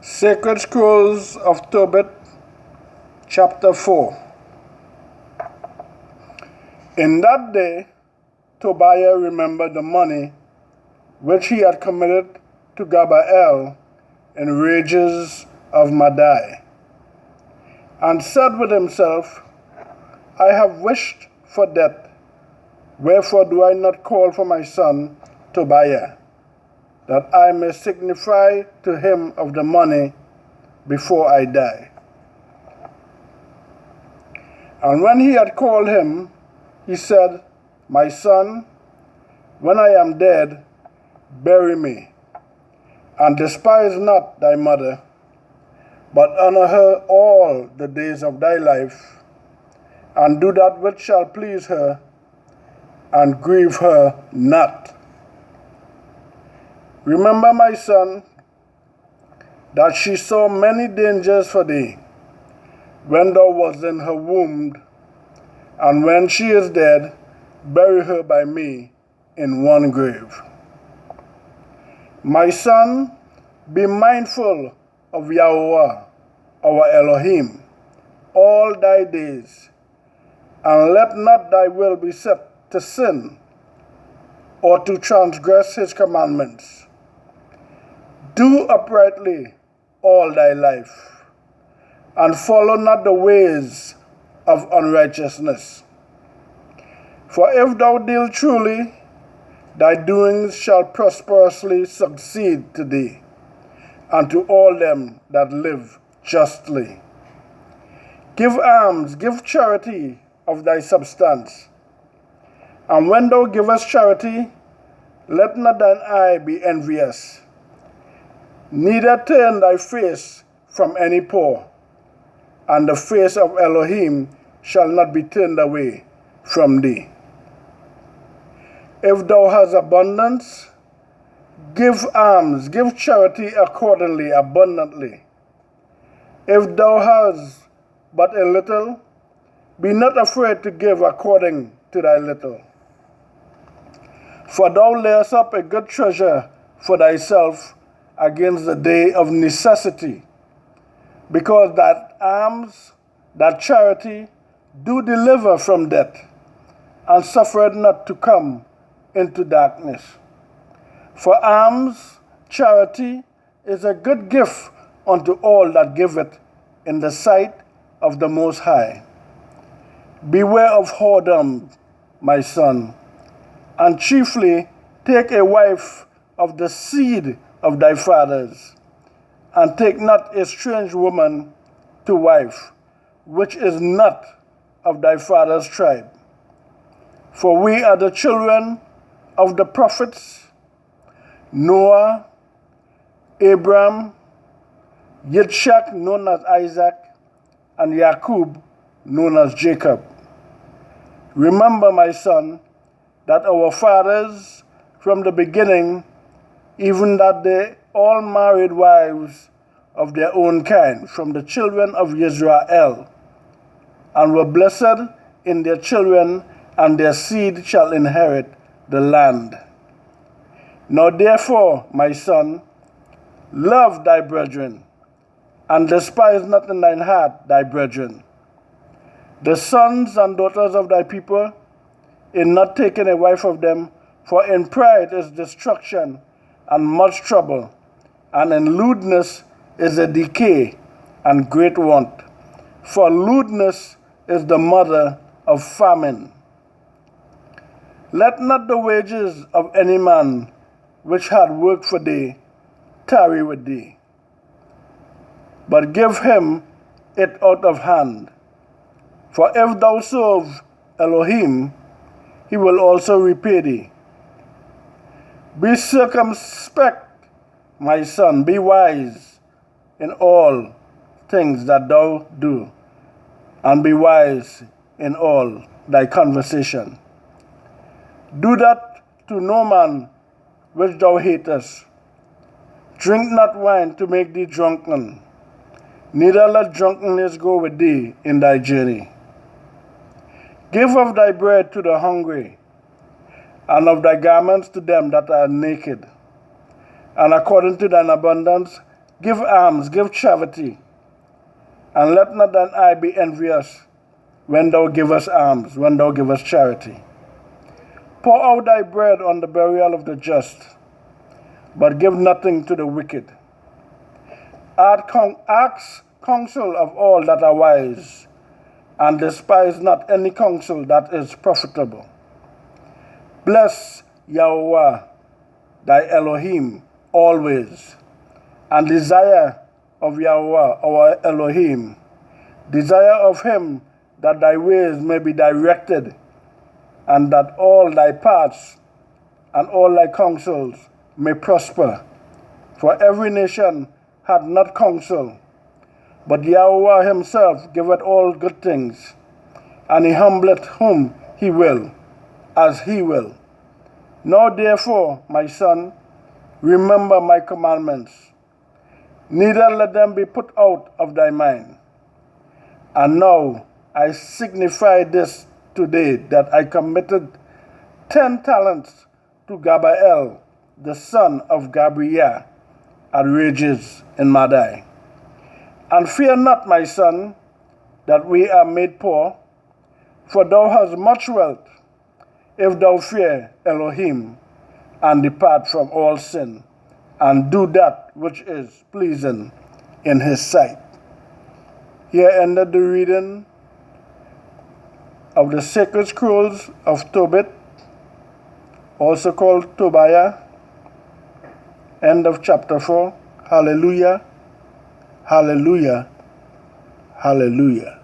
Sacred Scrolls of Tobit, chapter 4. In that day, Tobiah remembered the money which he had committed to Gabael in rages of Madai, and said with himself, I have wished for death, wherefore do I not call for my son Tobiah, that I may signify to him of the money before I die. And when he had called him, he said, My son, when I am dead, bury me, and despise not thy mother, but honor her all the days of thy life, and do that which shall please her, and grieve her not. Remember, my son, that she saw many dangers for thee, when thou wast in her womb, and when she is dead, bury her by me in one grave. My son, be mindful of YAHOWAH, our Elohim, all thy days, and let not thy will be set to sin, or to transgress his commandments. Do uprightly all thy life, and follow not the ways of unrighteousness. For if thou deal truly, thy doings shall prosperously succeed to thee, and to all them that live justly. Give alms, give charity of thy substance. And when thou givest charity, let not thine eye be envious, neither turn thy face from any poor, and the face of Elohim shall not be turned away from thee. If thou hast abundance, give alms, give charity accordingly, abundantly. If thou hast but a little, be not afraid to give according to thy little. For thou layest up a good treasure for thyself against the day of necessity, because that alms, that charity, do deliver from death, and suffereth not to come into darkness. For alms, charity, is a good gift unto all that give it in the sight of the Most High. Beware of whoredom, my son, and chiefly take a wife of the seed of thy fathers, and take not a strange woman to wife, which is not of thy father's tribe. For we are the children of the prophets, Noah, Abram, Yitzchak, known as Isaac, and Jacob, known as Jacob. Remember, my son, that our fathers from the beginning, even that they all married wives of their own kind from the children of Israel, and were blessed in their children, and their seed shall inherit the land. Now therefore, my son, love thy brethren, and despise not in thine heart thy brethren, the sons and daughters of thy people, in not taking a wife of them, for in pride is destruction and much trouble, and in lewdness is a decay and great want. For lewdness is the mother of famine. Let not the wages of any man which had worked for thee tarry with thee, but give him it out of hand. For if thou serve Elohim, he will also repay thee. Be circumspect, my son, be wise in all things that thou do, and be wise in all thy conversation. Do that to no man which thou hatest. Drink not wine to make thee drunken, neither let drunkenness go with thee in thy journey. Give of thy bread to the hungry, and of thy garments to them that are naked, and according to thine abundance Give alms, give charity, and let not thine eye be envious when thou givest alms, when thou givest charity. Pour out thy bread on the burial of the just, but give nothing to the wicked. Ask counsel of all that are wise, and despise not any counsel that is profitable. Bless YAHOWAH, thy Elohim, always, and desire of YAHOWAH, our Elohim. Desire of him that thy ways may be directed, and that all thy paths and all thy counsels may prosper. For every nation hath not counsel, but YAHOWAH himself giveth all good things, and he humbleth whom he will, as he will. Now therefore, my son, remember my commandments, neither let them be put out of thy mind. And now I signify this today, that I committed 10 talents to Gabael, the son of Gabriah, at Rages in Madai. And fear not, my son, that we are made poor, for thou hast much wealth, if thou fear Elohim, and depart from all sin, and do that which is pleasing in his sight. Here ended the reading of the sacred scrolls of Tobit, also called TOBI'YAH. End of chapter 4. Hallelujah, hallelujah, hallelujah.